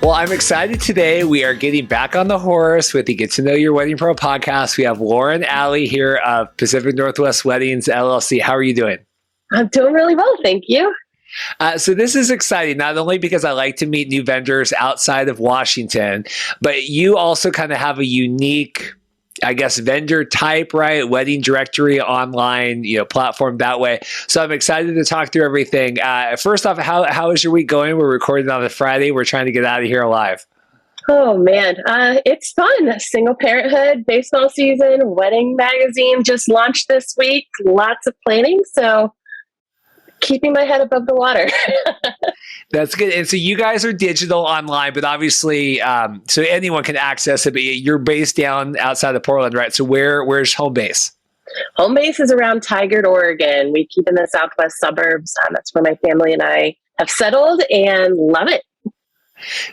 Well, I'm excited today. We are getting back on the horse with the Get to Know Your Wedding Pro podcast. We have Lauren Allee here of Pacific Northwest Weddings, LLC. How are you doing? I'm doing really well, thank you. So this is exciting, not only because I like to meet new vendors outside of Washington, but you also kind of have a unique, I guess, vendor type, right? Wedding directory online, platform that way. So I'm excited to talk through everything. First off, how is your week going? We're recording on a Friday. We're trying to get out of here alive. Oh man, it's fun. Single parenthood, baseball season, wedding magazine just launched this week. Lots of planning. So keeping my head above the water. That's good. And so you guys are digital online, but obviously, so anyone can access it, but you're based down outside of Portland, right? So where's home base? Home base is around Tigard, Oregon. We keep in the southwest suburbs. That's where my family and I have settled and love it.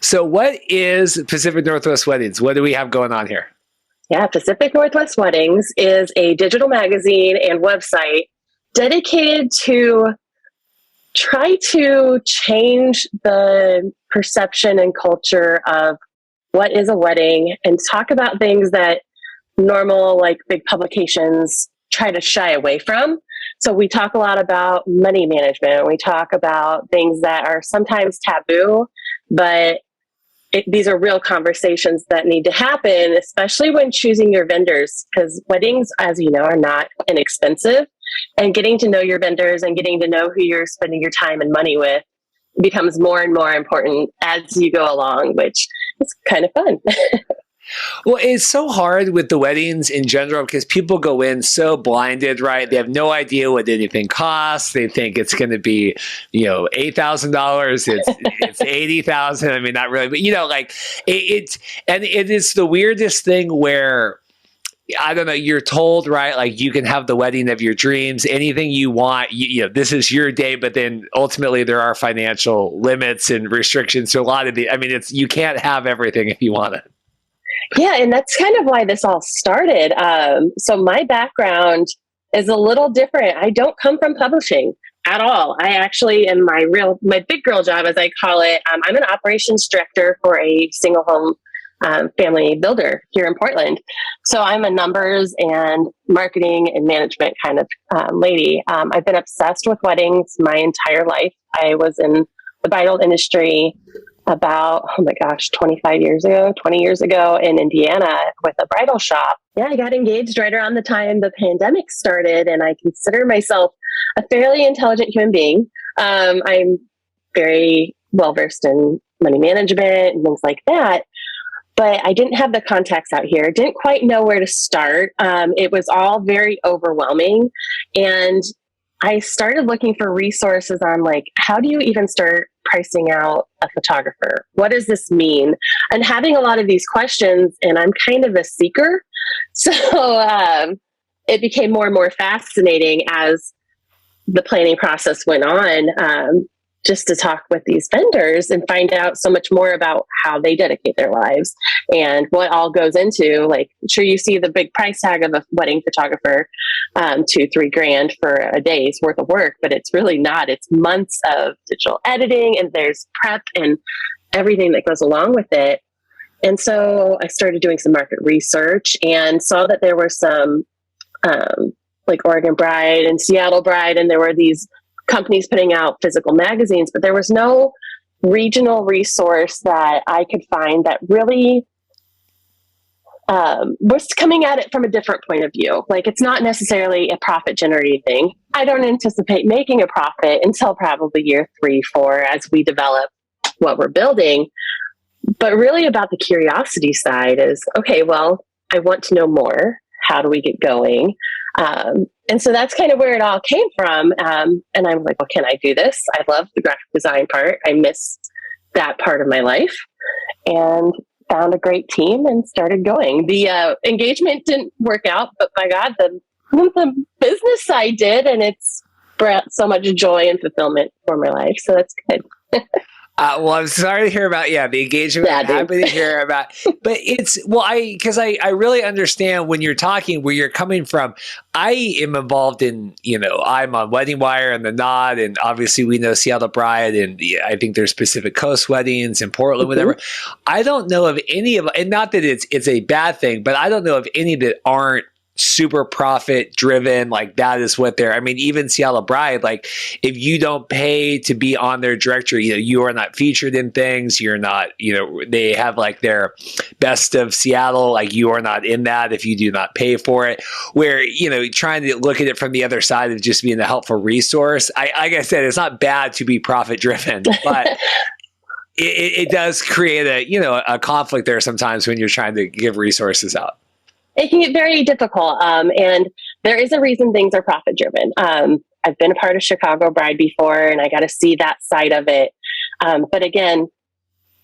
So what is Pacific Northwest Weddings? What do we have going on here? Yeah, Pacific Northwest Weddings is a digital magazine and website dedicated to try to change the perception and culture of what is a wedding and talk about things that normal, like big publications, try to shy away from. So we talk a lot about money management. We talk about things that are sometimes taboo, but these are real conversations that need to happen, especially when choosing your vendors, because weddings, as you know, are not inexpensive. And getting to know your vendors and getting to know who you're spending your time and money with becomes more and more important as you go along, which is kind of fun. Well, it's so hard with the weddings in general because people go in so blinded, right? They have no idea what anything costs. They think it's going to be, $8,000. It's $80,000. I mean, not really, but it is the weirdest thing where, I don't know, you're told, right? Like you can have the wedding of your dreams, anything you want, this is your day, but then ultimately there are financial limits and restrictions. So a lot of you can't have everything if you want it. Yeah. And that's kind of why this all started. So my background is a little different. I don't come from publishing at all. I actually am my big girl job, as I call it. I'm an operations director for a single home family builder here in Portland. So I'm a numbers and marketing and management kind of lady. I've been obsessed with weddings my entire life. I was in the bridal industry about, 20 years ago in Indiana with a bridal shop. Yeah, I got engaged right around the time the pandemic started, and I consider myself a fairly intelligent human being. I'm very well-versed in money management and things like that. But I didn't have the contacts out here. Didn't quite know where to start. It was all very overwhelming. And I started looking for resources on how do you even start pricing out a photographer? What does this mean? And having a lot of these questions, and I'm kind of a seeker. So it became more and more fascinating as the planning process went on. Just to talk with these vendors and find out so much more about how they dedicate their lives and what all goes into, sure, you see the big price tag of a wedding photographer, $2,000-3,000 for a day's worth of work, but it's really not. It's months of digital editing, and there's prep and everything that goes along with it. And so I started doing some market research and saw that there were some, Oregon Bride and Seattle Bride, and there were these companies putting out physical magazines, but there was no regional resource that I could find that really was coming at it from a different point of view. It's not necessarily a profit generating thing. I don't anticipate making a profit until probably year 3-4 as we develop what we're building. But really about the curiosity side is, okay, well, I want to know more. How do we get going? And so that's kind of where it all came from. And I'm like, well, can I do this? I love the graphic design part. I miss that part of my life, and found a great team and started going. The engagement didn't work out, but by God, the business side did. And it's brought so much joy and fulfillment for my life. So that's good. Well, I'm sorry to hear about the engagement. Yeah, I'm happy to hear about, but because I really understand when you're talking where you're coming from. I am involved in I'm on Wedding Wire and the Nod, and obviously we know Seattle Bride, and I think there's Pacific Coast Weddings in Portland, whatever. I don't know of any of, and not that it's a bad thing, but I don't know of any that aren't super profit driven. Like that is what they're, I mean, even Seattle Bride, like if you don't pay to be on their directory, you are not featured in things. You're not, they have like their best of Seattle, like you are not in that if you do not pay for it. Where, trying to look at it from the other side of just being a helpful resource. Like I said, it's not bad to be profit driven, but it does create a conflict there sometimes when you're trying to give resources out. It can get very difficult. And there is a reason things are profit driven. I've been a part of Chicago Bride before, and I got to see that side of it. But again,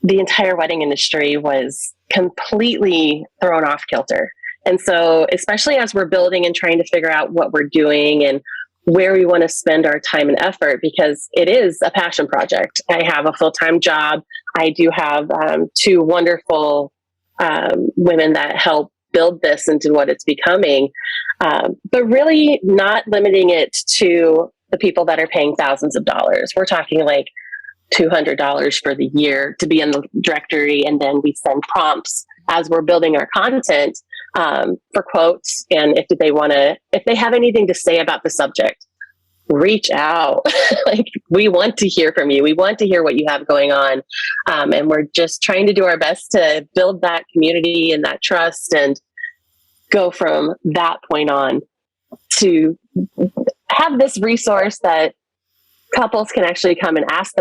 the entire wedding industry was completely thrown off kilter. And so, especially as we're building and trying to figure out what we're doing and where we want to spend our time and effort, because it is a passion project. I have a full-time job. I do have two wonderful women that help build this into what it's becoming, but really not limiting it to the people that are paying thousands of dollars. We're talking like $200 for the year to be in the directory, and then we send prompts as we're building our content for quotes. And if they have anything to say about the subject, reach out. Like, we want to hear from you. We want to hear what you have going on. And we're just trying to do our best to build that community and that trust and go from that point on to have this resource that couples can actually come and ask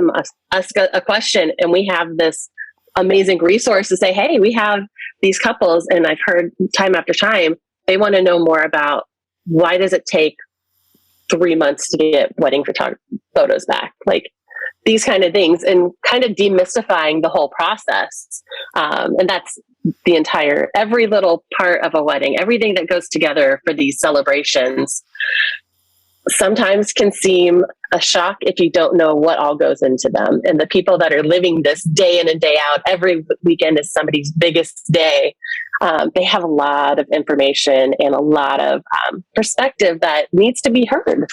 a question. And we have this amazing resource to say, hey, we have these couples. And I've heard time after time, they want to know more about why does it take 3 months to get wedding photos back, like these kind of things, and kind of demystifying the whole process. And that's every little part of a wedding, everything that goes together for these celebrations sometimes can seem a shock if you don't know what all goes into them. And the people that are living this day in and day out, every weekend is somebody's biggest day. They have a lot of information and a lot of perspective that needs to be heard.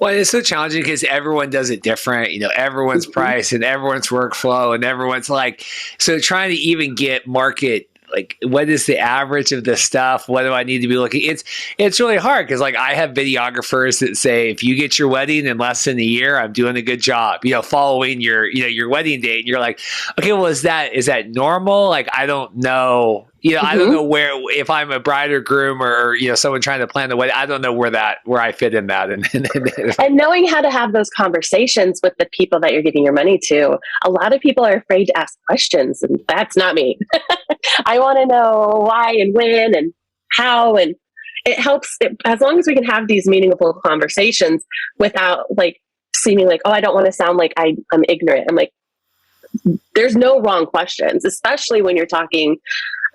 Well, it's so challenging because everyone does it different, everyone's price and everyone's workflow and everyone's like, so trying to even get market, like what is the average of this stuff? What do I need to be looking? It's really hard because like I have videographers that say, if you get your wedding in less than a year, I'm doing a good job, following your wedding date. And you're like, okay, well, is that normal? Like, I don't know. I don't know if I'm a bride or groom or someone trying to plan the wedding, I don't know where I fit in that. And knowing how to have those conversations with the people that you're giving your money to. A lot of people are afraid to ask questions, and that's not me. I want to know why and when and how, and it helps as long as we can have these meaningful conversations without like seeming like, oh, I don't want to sound like I'm ignorant. I'm like, there's no wrong questions, especially when you're talking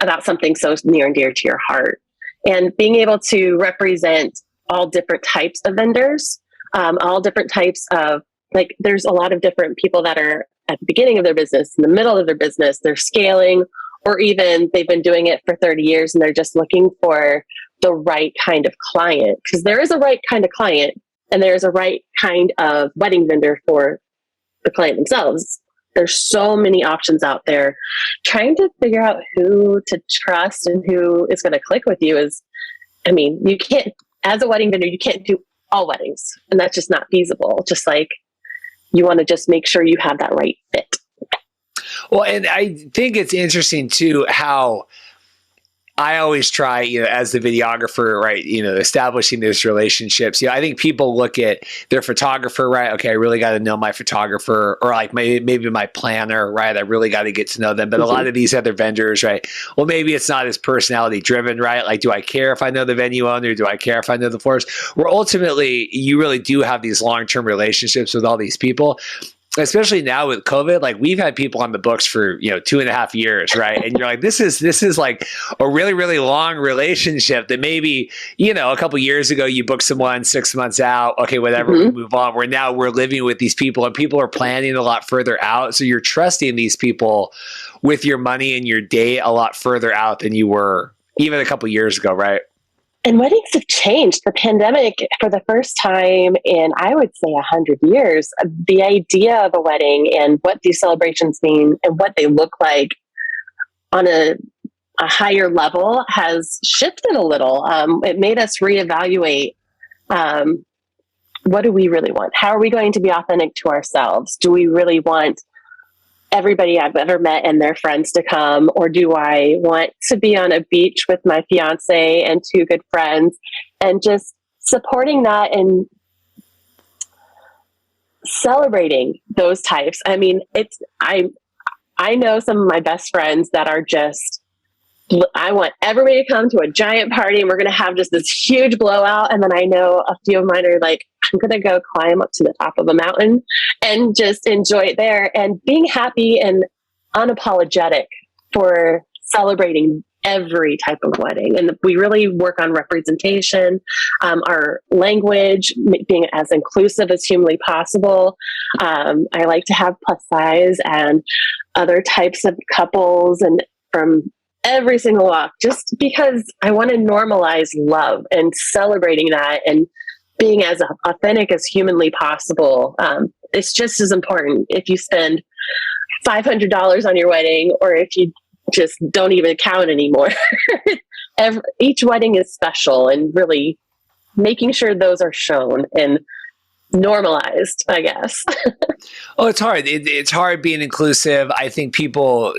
about something so near and dear to your heart, and being able to represent all different types of vendors, all different types of, like, there's a lot of different people that are at the beginning of their business, in the middle of their business, they're scaling, or even they've been doing it for 30 years and they're just looking for the right kind of client, because there is a right kind of client and there's a right kind of wedding vendor for the client themselves. There's so many options out there. Trying to figure out who to trust and who is going to click with you is, you can't, as a wedding vendor, you can't do all weddings, and that's just not feasible. Just like you want to just make sure you have that right fit. Well, and I think it's interesting too, how I always try, as the videographer, right, establishing those relationships. I think people look at their photographer, right? Okay, I really got to know my photographer, or like maybe my planner, right? I really got to get to know them. But a lot of these other vendors, right? Well, maybe it's not as personality driven, right? Like, do I care if I know the venue owner? Do I care if I know the florist? Where ultimately, you really do have these long-term relationships with all these people. especially now with COVID, like we've had people on the books for, 2.5 years, right? And you're like, this is like a really, really long relationship that maybe, a couple years ago you booked someone 6 months out. Okay, whatever, we move on. We're living with these people and people are planning a lot further out. So you're trusting these people with your money and your date a lot further out than you were even a couple years ago, right? And weddings have changed. The pandemic, for the first time in, I would say, 100 years, the idea of a wedding and what these celebrations mean and what they look like on a higher level has shifted a little. It made us reevaluate, what do we really want? How are we going to be authentic to ourselves? Do we really want everybody I've ever met and their friends to come? Or do I want to be on a beach with my fiance and two good friends and just supporting that and celebrating those types? I mean, I know some of my best friends that are just, I want everybody to come to a giant party and we're going to have just this huge blowout. And then I know a few of mine are like, I'm going to go climb up to the top of a mountain and just enjoy it there, and being happy and unapologetic for celebrating every type of wedding. And we really work on representation, our language, being as inclusive as humanly possible. I like to have plus size and other types of couples and from every single walk, just because I want to normalize love and celebrating that and being as authentic as humanly possible. It's just as important if you spend $500 on your wedding or if you just don't even count anymore. Each wedding is special, and really making sure those are shown and normalized, I guess. Oh, it's hard. It's hard being inclusive. I think people,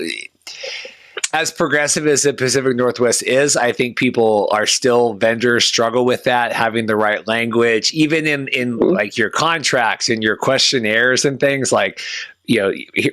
as progressive as the Pacific Northwest is, I think vendors struggle with that, having the right language, even in like your contracts and your questionnaires and things like,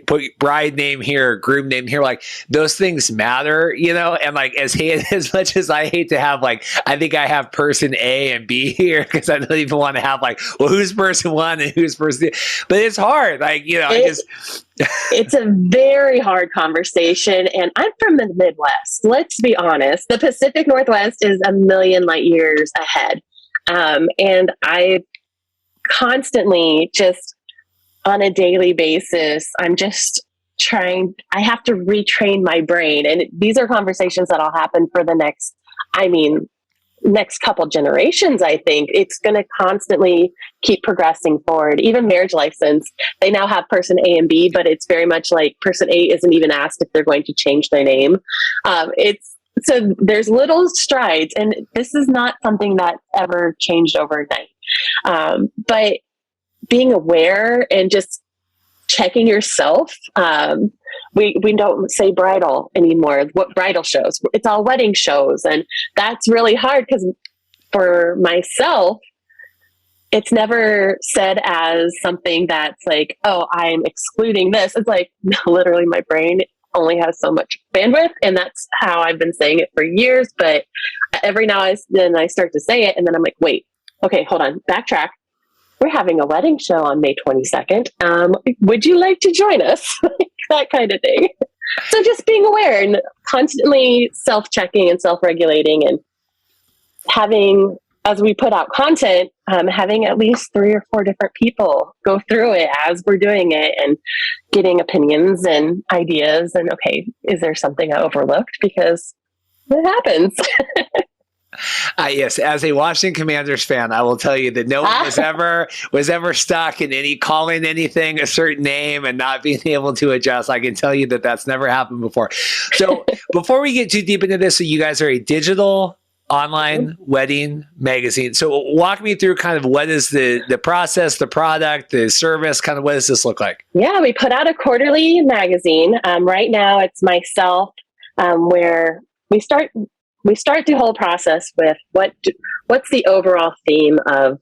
put bride name here, groom name here, like those things matter, and like as much as I hate to have like, I think I have person A and B here because I don't even want to have like, well, who's person one and who's person two, but it's hard. Like, it's a very hard conversation. And I'm from the Midwest. Let's be honest. The Pacific Northwest is a million light years ahead. And I constantly just on a daily basis, I'm just I have to retrain my brain. And these are conversations that'll happen for the next couple generations. I think it's going to constantly keep progressing forward. Even marriage license, they now have person A and B, but it's very much like person A isn't even asked if they're going to change their name. So there's little strides, and this is not something that ever changed overnight. But being aware and just checking yourself. We don't say bridal anymore. What bridal shows? It's all wedding shows. And that's really hard because for myself, it's never said as something that's like, oh, I'm excluding this. It's like, no, literally my brain only has so much bandwidth. And that's how I've been saying it for years. But every now and then I start to say it. And then I'm like, wait, okay, hold on, backtrack. We're having a wedding show on May 22nd. Would you like to join us? That kind of thing. So just being aware and constantly self-checking and self-regulating, and having, as we put out content, having at least 3 or 4 different people go through it as we're doing it and getting opinions and ideas. And okay, is there something I overlooked? Because it happens. Yes, as a Washington Commanders fan, I will tell you that no one was ever stuck in calling anything a certain name and not being able to adjust. I can tell you that that's never happened before. So before we get too deep into this, so you guys are a digital online wedding magazine. So walk me through kind of what is the process, the product, the service, kind of what does this look like? Yeah, we put out a quarterly magazine. Right now it's myself, where we start the whole process with what's the overall theme of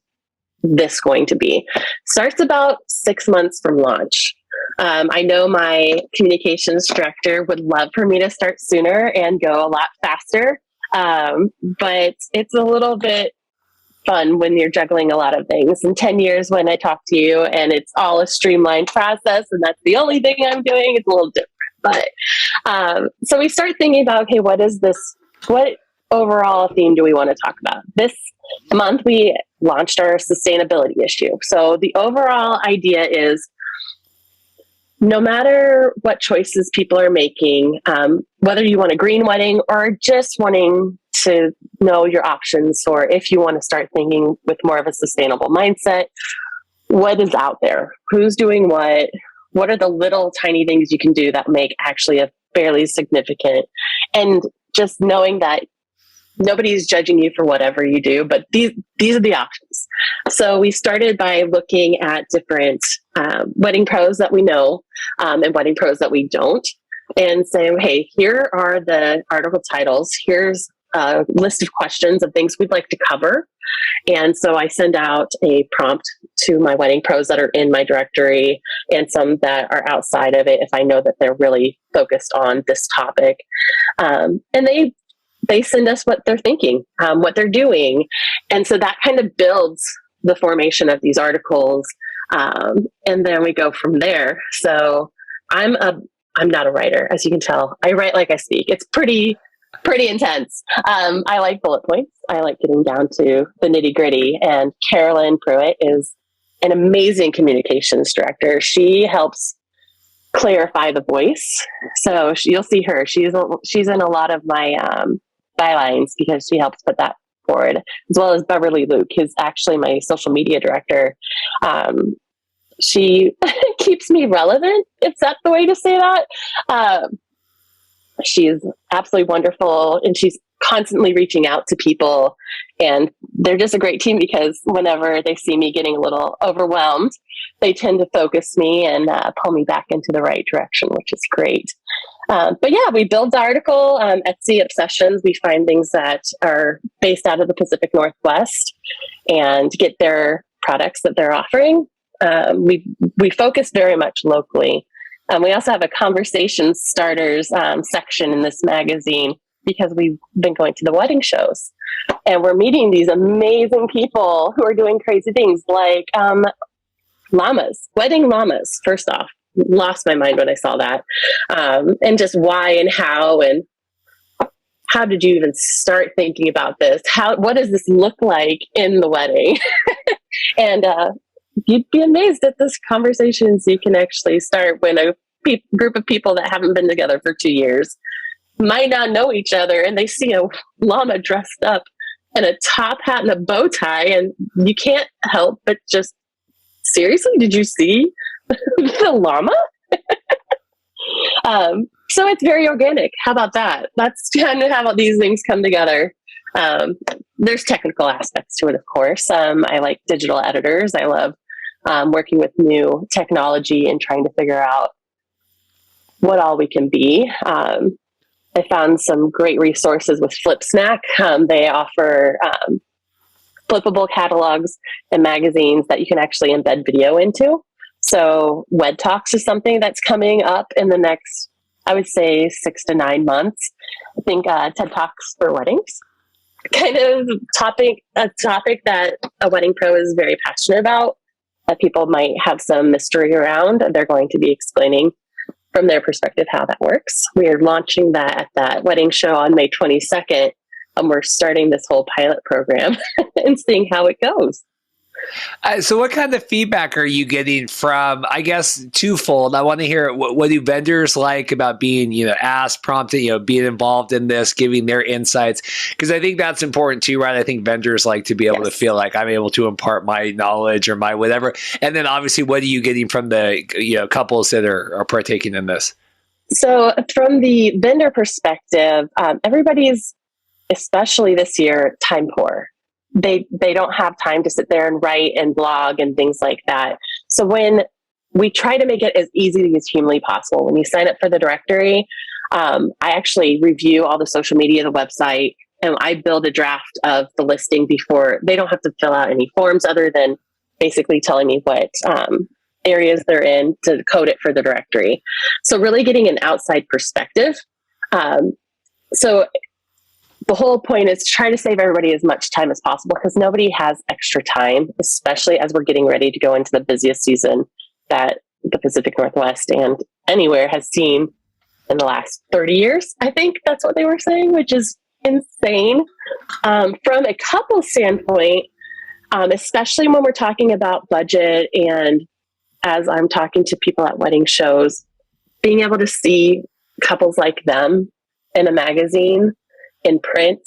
this going to be. Starts about 6 months from launch. I know my communications director would love for me to start sooner and go a lot faster, but it's a little bit fun when you're juggling a lot of things. In 10 years, when I talk to you and it's all a streamlined process and that's the only thing I'm doing, it's a little different. But so we start thinking about, okay, what is this? What overall theme do we want to talk about? This month, we launched our sustainability issue. So the overall idea is, no matter what choices people are making, whether you want a green wedding or just wanting to know your options, or if you want to start thinking with more of a sustainable mindset, what is out there? Who's doing what? What are the little tiny things you can do that make actually a fairly significant? And just knowing that nobody's judging you for whatever you do, but these are the options. So we started by looking at different wedding pros that we know and wedding pros that we don't, and saying, hey, here are the article titles. Here's a list of questions of things we'd like to cover. And so I send out a prompt to my wedding pros that are in my directory and some that are outside of it if I know that they're really focused on this topic. And they send us what they're thinking, what they're doing. And so that kind of builds the formation of these articles. And then we go from there. So I'm not a writer, as you can tell. I write like I speak. It's pretty intense. I like bullet points. I like getting down to the nitty gritty. And Carolyn Pruitt is an amazing communications director. She helps clarify the voice. So you'll see her. She's in a lot of my bylines because she helps put that forward, as well as Beverly Luke, who's actually my social media director. She keeps me relevant, if that's the way to say that. She's absolutely wonderful, and she's constantly reaching out to people, and they're just a great team because whenever they see me getting a little overwhelmed, they tend to focus me and pull me back into the right direction, which is great. But yeah, we build the article, Etsy Obsessions. We find things that are based out of the Pacific Northwest and get their products that they're offering. We focus very much locally. We also have a conversation starters section in this magazine because we've been going to the wedding shows and we're meeting these amazing people who are doing crazy things like llamas, wedding llamas. First off, lost my mind when I saw that, and just why and how did you even start thinking about this? What does this look like in the wedding? And you'd be amazed at this conversations you can actually start when a group of people that haven't been together for 2 years might not know each other, and they see a llama dressed up in a top hat and a bow tie, and you can't help but just, seriously, did you see the llama? So it's very organic. How about that? That's kind of how these things come together. There's technical aspects to it, of course. I like digital editors. I love working with new technology and trying to figure out what all we can be. I found some great resources with FlipSnack. They offer flippable catalogs and magazines that you can actually embed video into. So Wed Talks is something that's coming up in the next, I would say, 6 to 9 months. I think TED Talks for weddings, kind of a topic that a wedding pro is very passionate about, that people might have some mystery around. They're going to be explaining from their perspective how that works. We are launching that at that wedding show on May 22nd, and we're starting this whole pilot program and seeing how it goes. So what kind of feedback are you getting from, I guess, twofold? I want to hear what do vendors like about being, asked, prompted, being involved in this, giving their insights? Because I think that's important too, right? I think vendors like to be able to feel like I'm able to impart my knowledge or my whatever. And then obviously, what are you getting from the couples that are partaking in this? So from the vendor perspective, everybody's, especially this year, time poor. They don't have time to sit there and write and blog and things like that. So when we try to make it as easy as humanly possible, when you sign up for the directory, I actually review all the social media, the website, and I build a draft of the listing before. They don't have to fill out any forms other than basically telling me what areas they're in to code it for the directory. So really getting an outside perspective. So the whole point is to try to save everybody as much time as possible, because nobody has extra time, especially as we're getting ready to go into the busiest season that the Pacific Northwest and anywhere has seen in the last 30 years. I think that's what they were saying, which is insane. From a couple standpoint, especially when we're talking about budget, and as I'm talking to people at wedding shows, being able to see couples like them in a magazine, in print,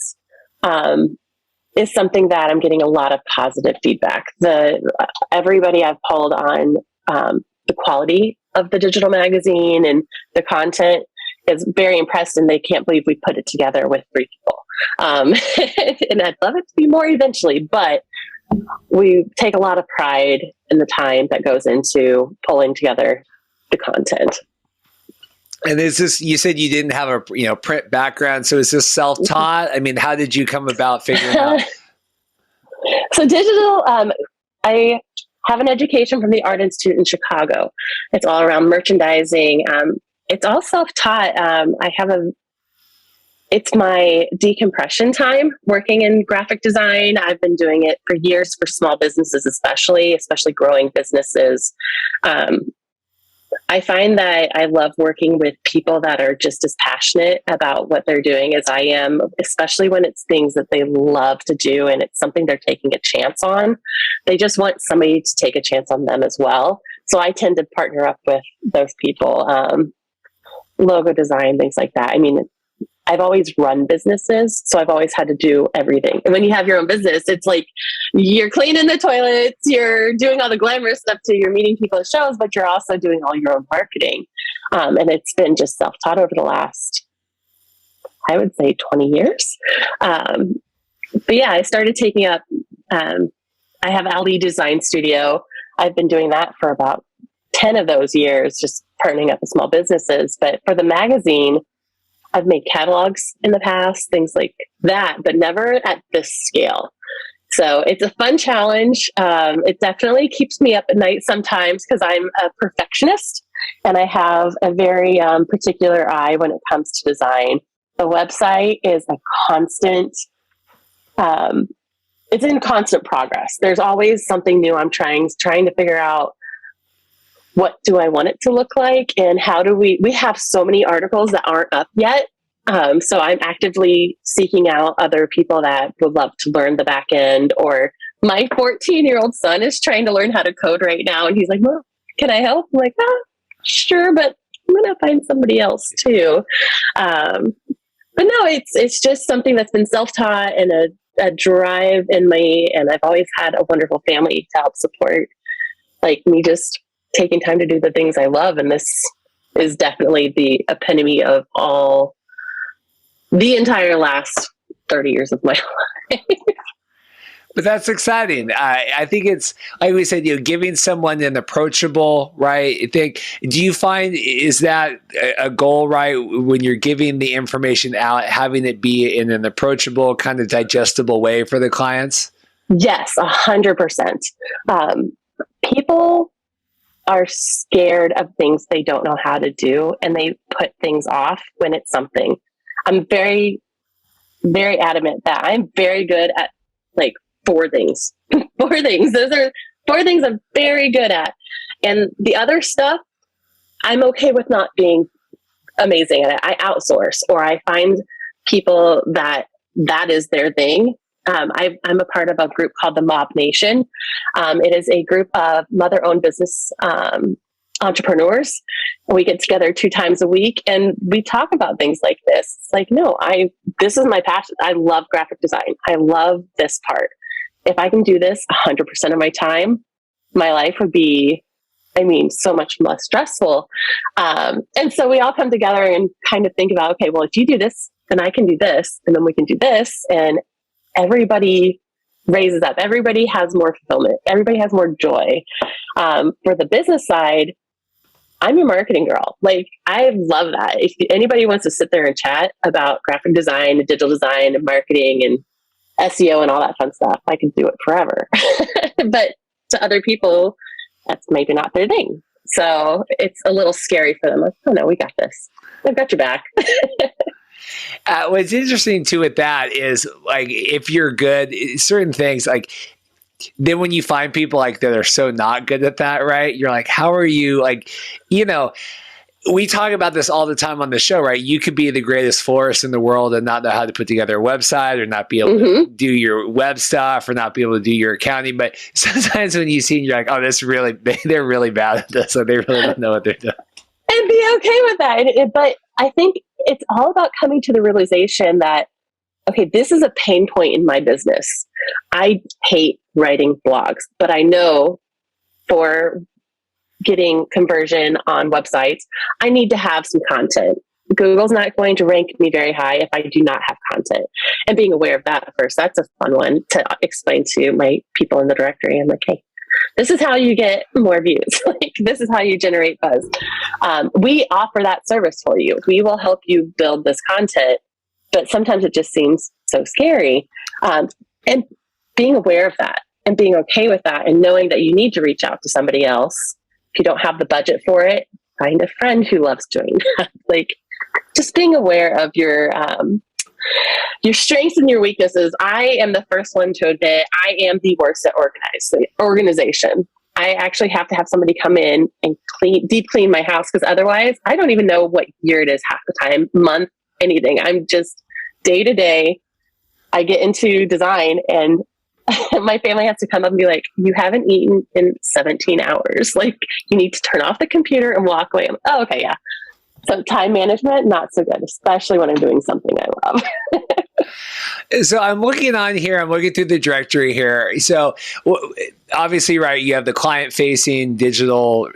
is something that I'm getting a lot of positive feedback. Everybody I've polled on the quality of the digital magazine and the content is very impressed, and they can't believe we put it together with 3 people. And I'd love it to be more eventually, but we take a lot of pride in the time that goes into pulling together the content. And is this, you said you didn't have a print background, so is this self-taught? I mean, how did you come about figuring out? So digital, I have an education from the Art Institute in Chicago. It's all around merchandising. It's all self-taught. It's my decompression time working in graphic design. I've been doing it for years for small businesses, especially growing businesses. I find that I love working with people that are just as passionate about what they're doing as I am, especially when it's things that they love to do and it's something they're taking a chance on. They just want somebody to take a chance on them as well. So I tend to partner up with those people, logo design, things like that. I mean, I've always run businesses, so I've always had to do everything. And when you have your own business, it's like you're cleaning the toilets, you're doing all the glamorous stuff too, you're meeting people at shows, but you're also doing all your own marketing. And it's been just self-taught over the last, I would say, 20 years. But yeah, I started taking up, I have Allee Design Studio. I've been doing that for about 10 of those years, just partnering up with small businesses. But for the magazine, I've made catalogs in the past, things like that, but never at this scale. So it's a fun challenge. It definitely keeps me up at night sometimes because I'm a perfectionist and I have a very particular eye when it comes to design. The website is a constant, it's in constant progress. There's always something new I'm trying to figure out. What do I want it to look like? And how do we have so many articles that aren't up yet. So I'm actively seeking out other people that would love to learn the back end, or my 14-year-old son is trying to learn how to code right now. And he's like, "Well, can I help?" I'm like, sure, but I'm going to find somebody else too. But no, it's just something that's been self-taught and a drive in me. And I've always had a wonderful family to help support like me just taking time to do the things I love. And this is definitely the epitome of the entire last 30 years of my life. But that's exciting. I think it's, like we said, giving someone an approachable, right? Do you find, is that a goal, right? When you're giving the information out, having it be in an approachable, kind of digestible way for the clients? Yes, 100%. People are scared of things they don't know how to do, and they put things off when it's something. I'm very, very adamant that I'm very good at like 4 things. 4 things. Those are 4 things I'm very good at. And the other stuff, I'm okay with not being amazing at it. I outsource, or I find people that is their thing. I'm a part of a group called the Mob Nation. It is a group of mother-owned business entrepreneurs. We get together 2 times a week and we talk about things like this. It's like, no, this is my passion. I love graphic design. I love this part. If I can do this 100% of my time, my life would be, so much less stressful. And so we all come together and kind of think about, okay, well, if you do this, then I can do this, and then we can do this. And everybody raises up. Everybody has more fulfillment. Everybody has more joy. For the business side, I'm your marketing girl. Like, I love that. If anybody wants to sit there and chat about graphic design and digital design and marketing and SEO and all that fun stuff, I can do it forever. But to other people, that's maybe not their thing. So it's a little scary for them. Like, oh no, we got this. I've got your back. What's interesting too with that is like if you're good, certain things like then when you find people like that are so not good at that, right? You're like, how are you like, you know, we talk about this all the time on the show, right? You could be the greatest florist in the world and not know how to put together a website or not be able to do your web stuff or not be able to do your accounting. But sometimes when you see it, you're like, oh, they're really bad at this. So they really don't know what they're doing. And be okay with that. But I think it's all about coming to the realization that, okay, this is a pain point in my business. I hate writing blogs, but I know for getting conversion on websites, I need to have some content. Google's not going to rank me very high if I do not have content. And being aware of that first, that's a fun one to explain to my people in the directory. I'm like, hey, this is how you get more views. Like, this is how you generate buzz. We offer that service for you. We will help you build this content, but sometimes it just seems so scary. And being aware of that and being okay with that and knowing that you need to reach out to somebody else. If you don't have the budget for it, find a friend who loves doing that. Like, just being aware of your strengths and your weaknesses. I am the first one to admit I am the worst at organization. I actually have to have somebody come in and deep clean my house, because otherwise I don't even know what year it is half the time, month, anything. I'm just day to day. I get into design and my family has to come up and be like, you haven't eaten in 17 hours. Like, you need to turn off the computer and walk away. I'm like, oh, okay, yeah. So time management, not so good, especially when I'm doing something I love. So I'm looking on here, I'm looking through the directory here. So obviously, right, you have the client-facing digital,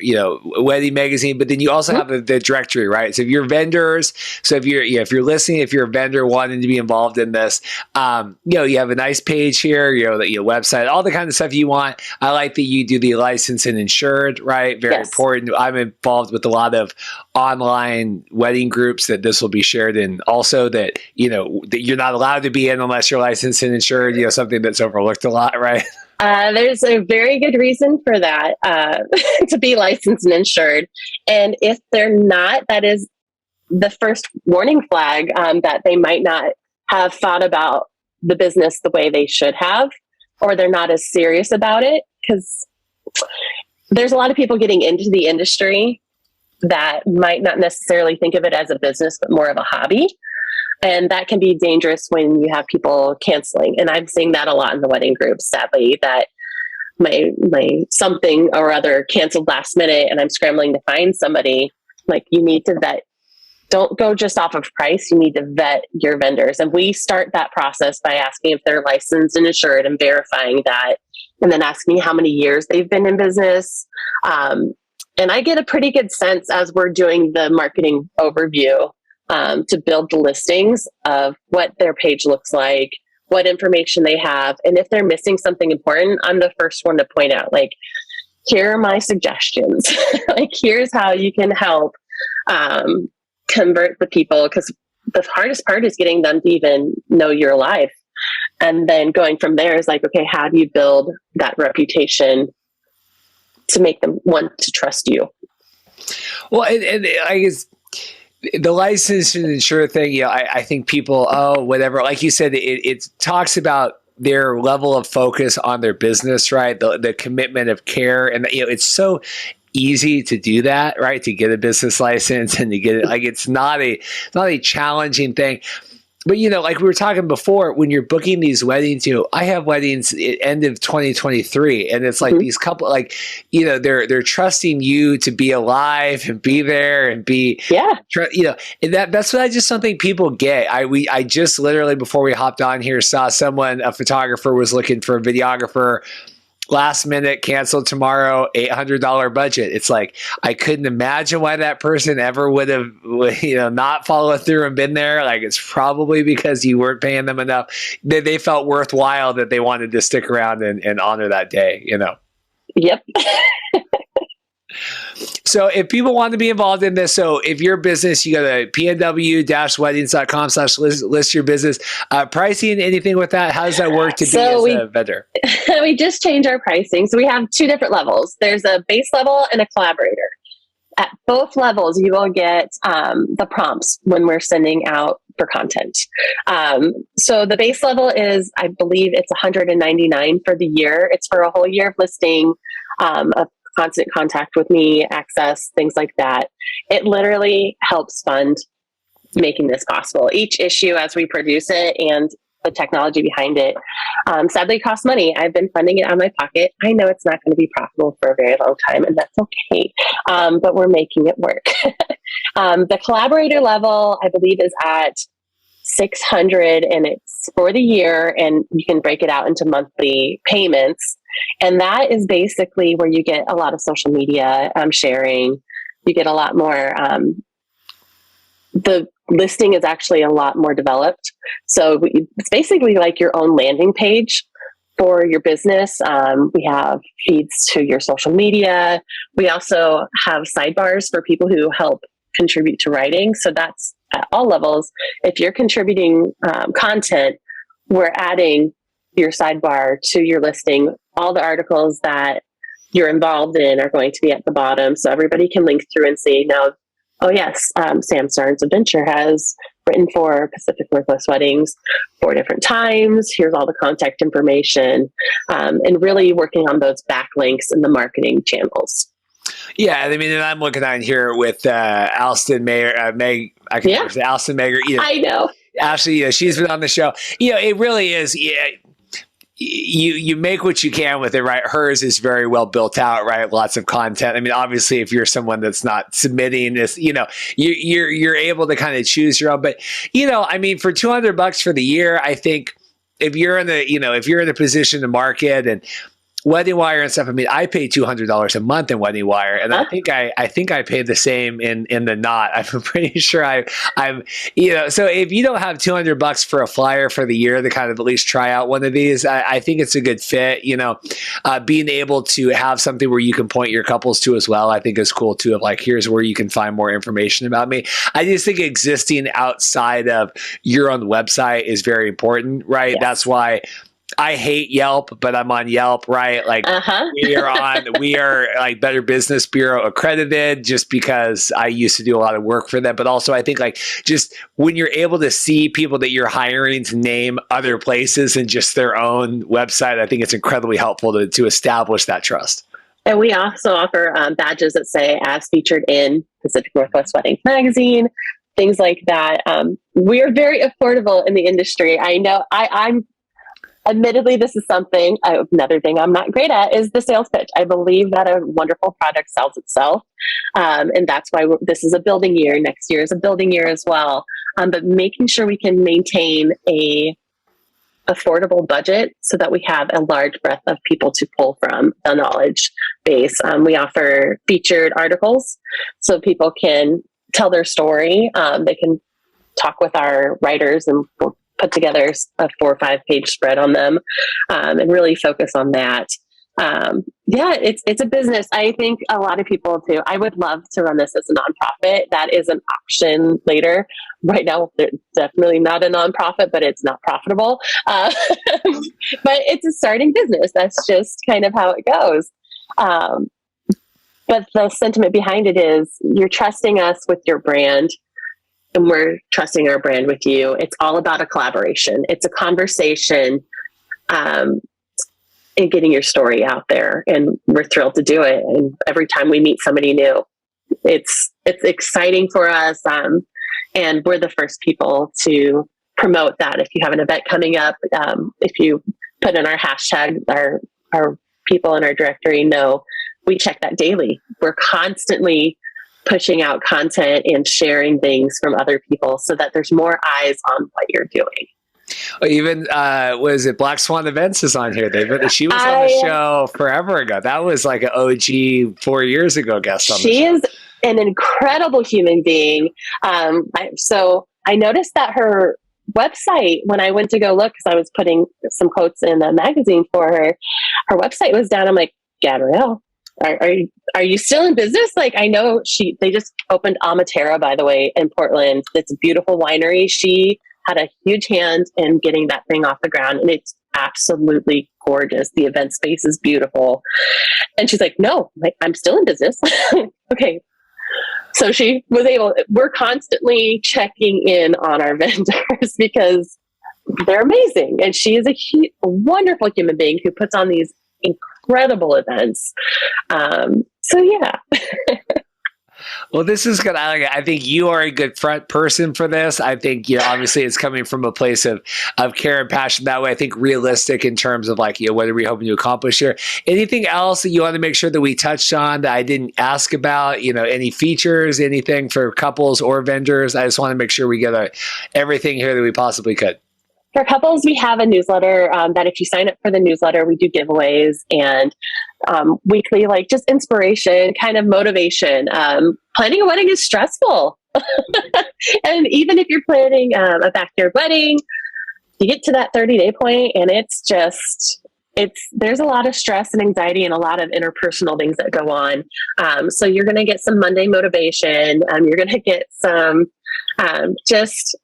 wedding magazine, but then you also have the directory, right? So if you're vendors, so if you're listening, if you're a vendor wanting to be involved in this, you have a nice page here, your website, all the kind of stuff you want. I like that you do the licensed and insured, right? Very important. I'm involved with a lot of online wedding groups that this will be shared in. Also that, that you're not allowed to be in unless you're licensed and insured, something that's overlooked a lot, right? There's a very good reason for that, to be licensed and insured. And if they're not, that is the first warning flag, that they might not have thought about the business the way they should have, or they're not as serious about it. Because there's a lot of people getting into the industry that might not necessarily think of it as a business, but more of a hobby. And that can be dangerous when you have people canceling. And I'm seeing that a lot in the wedding groups, sadly, that my something or other canceled last minute and I'm scrambling to find somebody. Like, you need to vet. Don't go just off of price. You need to vet your vendors. And we start that process by asking if they're licensed and insured and verifying that, and then asking how many years they've been in business. And I get a pretty good sense as we're doing the marketing overview, to build the listings of what their page looks like, what information they have. And if they're missing something important, I'm the first one to point out, like, here are my suggestions. Like, here's how you can help convert the people. Because the hardest part is getting them to even know you're alive. And then going from there is like, okay, how do you build that reputation to make them want to trust you? Well, and I guess the license and insure thing, I think people, whatever, like you said, it talks about their level of focus on their business, right? The commitment of care. And, it's so easy to do that, right? To get a business license and to get it, like, it's not a challenging thing. But, like we were talking before, when you're booking these weddings, I have weddings at end of 2023, and it's like these couple, like, they're trusting you to be alive and be there and be, and that's what I just don't think people get. I just literally before we hopped on here saw a photographer was looking for a videographer. Last minute, canceled tomorrow, $800 budget. It's like, I couldn't imagine why that person ever would have, not followed through and been there. Like, it's probably because you weren't paying them enough. They felt worthwhile that they wanted to stick around and honor that day, Yep. So if people want to be involved in this, so if your business, you go to pnw-weddings.com/list your business. Pricing, anything with that? How does that work to be as a vendor? We just changed our pricing. So we have two different levels. There's a base level and a collaborator. At both levels, you will get the prompts when we're sending out for content. So the base level is, I believe it's $199 for the year. It's for a whole year of listing, of constant contact with me, access, things like that. It literally helps fund making this possible. Each issue as we produce it and the technology behind it, sadly costs money. I've been funding it out of my pocket. I know it's not going to be profitable for a very long time, and that's okay. But we're making it work. The collaborator level, I believe, is at 600, and it's for the year, and you can break it out into monthly payments. And that is basically where you get a lot of social media sharing. You get a lot more, the listing is actually a lot more developed. So it's basically like your own landing page for your business. We have feeds to your social media. We also have sidebars for people who help contribute to writing. So that's at all levels. If you're contributing content, we're adding your sidebar to your listing. All the articles that you're involved in are going to be at the bottom. So everybody can link through and see, now, oh yes, Sam Starnes Adventure has written for Pacific Northwest Weddings 4 different times. Here's all the contact information, and really working on those backlinks and the marketing channels. Yeah, I mean, and I'm looking on here with Alston Mayer, I can never say Alston Mayer. I know. Ashley, she's been on the show. It really is. You make what you can with it, right? Hers is very well built out, right? Lots of content. I mean, obviously, if you're someone that's not submitting this, you're able to kind of choose your own. But I mean, for $200 for the year, I think if you're in the position to market and Wedding Wire and stuff. I mean, I pay $200 a month in Wedding Wire, and I think I pay the same in the Knot. I'm pretty sure I'm. So if you don't have $200 for a flyer for the year to kind of at least try out one of these, I think it's a good fit. Being able to have something where you can point your couples to as well, I think is cool too. Of like, here's where you can find more information about me. I just think existing outside of your own website is very important, right? Yes. That's why I hate Yelp, but I'm on Yelp, right? Like we are like Better Business Bureau accredited just because I used to do a lot of work for them. But also I think like just when you're able to see people that you're hiring to name other places and just their own website, I think it's incredibly helpful to establish that trust. And we also offer badges that say as featured in Pacific Northwest Weddings magazine, things like that. We are very affordable in the industry. I know I'm admittedly, this is something, another thing I'm not great at is the sales pitch. I believe that a wonderful product sells itself. And that's why this is a building year. Next year is a building year as well. But making sure we can maintain a affordable budget so that we have a large breadth of people to pull from the knowledge base. We offer featured articles so people can tell their story. They can talk with our writers and we'll put together a 4 or 5 page spread on them and really focus on that. It's a business. I think a lot of people too. I would love to run this as a nonprofit. That is an option later. Right now, it's definitely not a nonprofit, but it's not profitable. But it's a starting business. That's just kind of how it goes. But the sentiment behind it is you're trusting us with your brand. And we're trusting our brand with you. It's all about a collaboration. It's a conversation and getting your story out there. And we're thrilled to do it. And every time we meet somebody new, it's exciting for us. And we're the first people to promote that. If you have an event coming up, if you put in our hashtag, our people in our directory know we check that daily. We're constantly pushing out content and sharing things from other people so that there's more eyes on what you're doing. Even was it Black Swan Events is on here, David? She was on the show forever ago. That was like an OG 4 years ago guest on the show. She is an incredible human being. So I noticed that her website, when I went to go look, because I was putting some quotes in a magazine for her website was down. I'm like, Gabrielle, are you still in business? Like, I know they just opened Amatera, by the way, in Portland. It's a beautiful winery. She had a huge hand in getting that thing off the ground, and it's absolutely gorgeous. The event space is beautiful. And she's like, no, I'm still in business. Okay. So she was we're constantly checking in on our vendors because they're amazing. And she is a wonderful human being who puts on these incredible events. So yeah. Well, this is good. I think you are a good front person for this. I think, obviously it's coming from a place of care and passion that way. I think realistic in terms of what are we hoping to accomplish here? Anything else that you want to make sure that we touched on that I didn't ask about, any features, anything for couples or vendors? I just want to make sure we get everything here that we possibly could. For couples, we have a newsletter that if you sign up for the newsletter, we do giveaways and weekly, just inspiration, kind of motivation. Planning a wedding is stressful. And even if you're planning a backyard wedding, you get to that 30-day point and there's a lot of stress and anxiety and a lot of interpersonal things that go on. So you're going to get some Monday motivation. You're going to get some just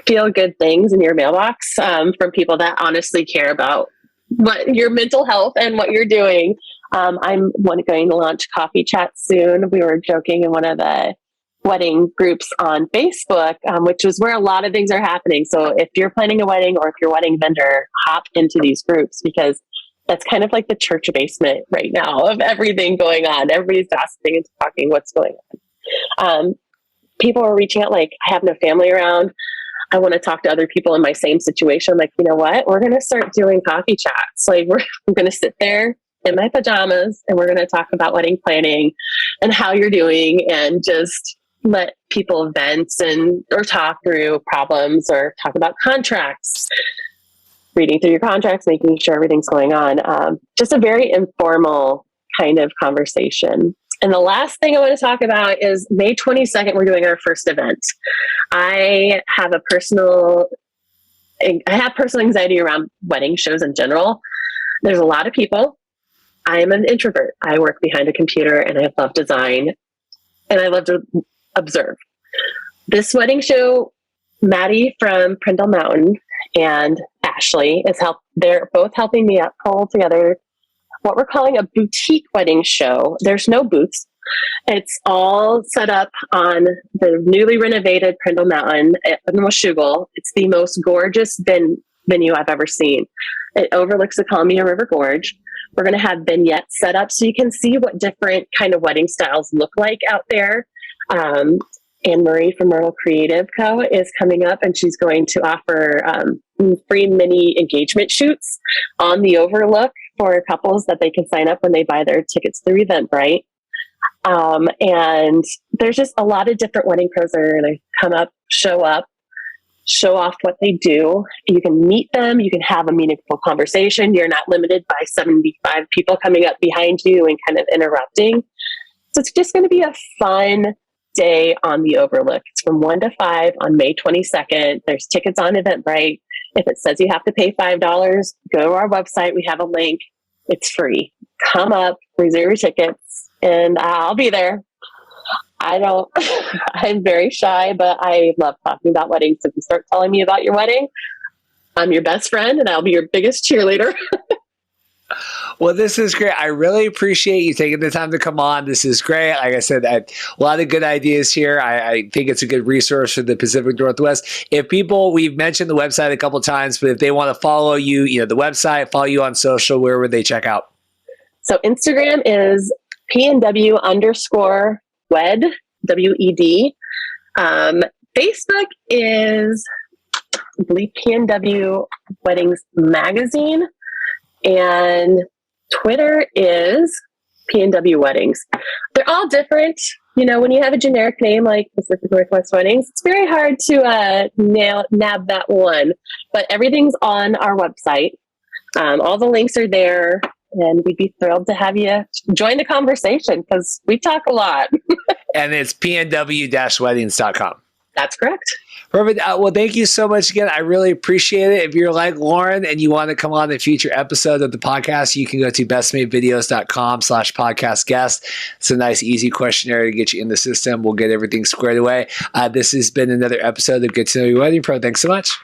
feel good things in your mailbox from people that honestly care about what your mental health and what you're doing. I'm going to launch coffee chats soon. We were joking in one of the wedding groups on Facebook, which is where a lot of things are happening. So if you're planning a wedding or if you're a wedding vendor, hop into these groups because that's kind of like the church basement right now of everything going on. Everybody's gossiping and talking what's going on. People are reaching out I have no family around. I want to talk to other people in my same situation. You know what? We're going to start doing coffee chats. I'm going to sit there in my pajamas and we're going to talk about wedding planning and how you're doing and just let people vent or talk through problems or talk about contracts, reading through your contracts, making sure everything's going on. Just a very informal kind of conversation. And the last thing I want to talk about is May 22nd, we're doing our first event. I have personal anxiety around wedding shows in general. There's a lot of people. I am an introvert. I work behind a computer and I love design and I love to observe. This wedding show, Maddie from Prindle Mountain and Ashley they're both helping me pull together what we're calling a boutique wedding show. There's no booths. It's all set up on the newly renovated Prindle Mountain in Washougal. It's the most gorgeous venue I've ever seen. It overlooks the Columbia River Gorge. We're going to have vignettes set up so you can see what different kind of wedding styles look like out there. Anne Marie from Myrtle Creative Co. is coming up and she's going to offer free mini engagement shoots on the overlook for couples that they can sign up when they buy their tickets through Eventbrite. And there's just a lot of different wedding pros that are going to come up, show off what they do. You can meet them. You can have a meaningful conversation. You're not limited by 75 people coming up behind you and kind of interrupting. So it's just going to be a fun day on the overlook. It's from 1 to 5 on May 22nd. There's tickets on Eventbrite. If it says you have to pay $5, go to our website. We have a link. It's free. Come up, reserve your tickets, and I'll be there. I'm very shy, but I love talking about weddings. If you start telling me about your wedding, I'm your best friend and I'll be your biggest cheerleader. Well, this is great. I really appreciate you taking the time to come on. This is great. Like I said, a lot of good ideas here. I think it's a good resource for the Pacific Northwest. We've mentioned the website a couple of times, but if they want to follow you, the website, follow you on social, where would they check out? So Instagram is PNW_wed, WED. Facebook is, I believe, PNW Weddings Magazine. And Twitter is PNW Weddings. They're all different. When you have a generic name like Pacific Northwest Weddings, it's very hard to nab that one. But everything's on our website. All the links are there. And we'd be thrilled to have you join the conversation because we talk a lot. And it's pnw-weddings.com. That's correct. Perfect. Well, thank you so much again. I really appreciate it. If you're like Lauren and you want to come on a future episode of the podcast, you can go to bestmadevideos.com/podcast guest. It's a nice, easy questionnaire to get you in the system. We'll get everything squared away. This has been another episode of Get to Know Your Wedding Pro. Thanks so much.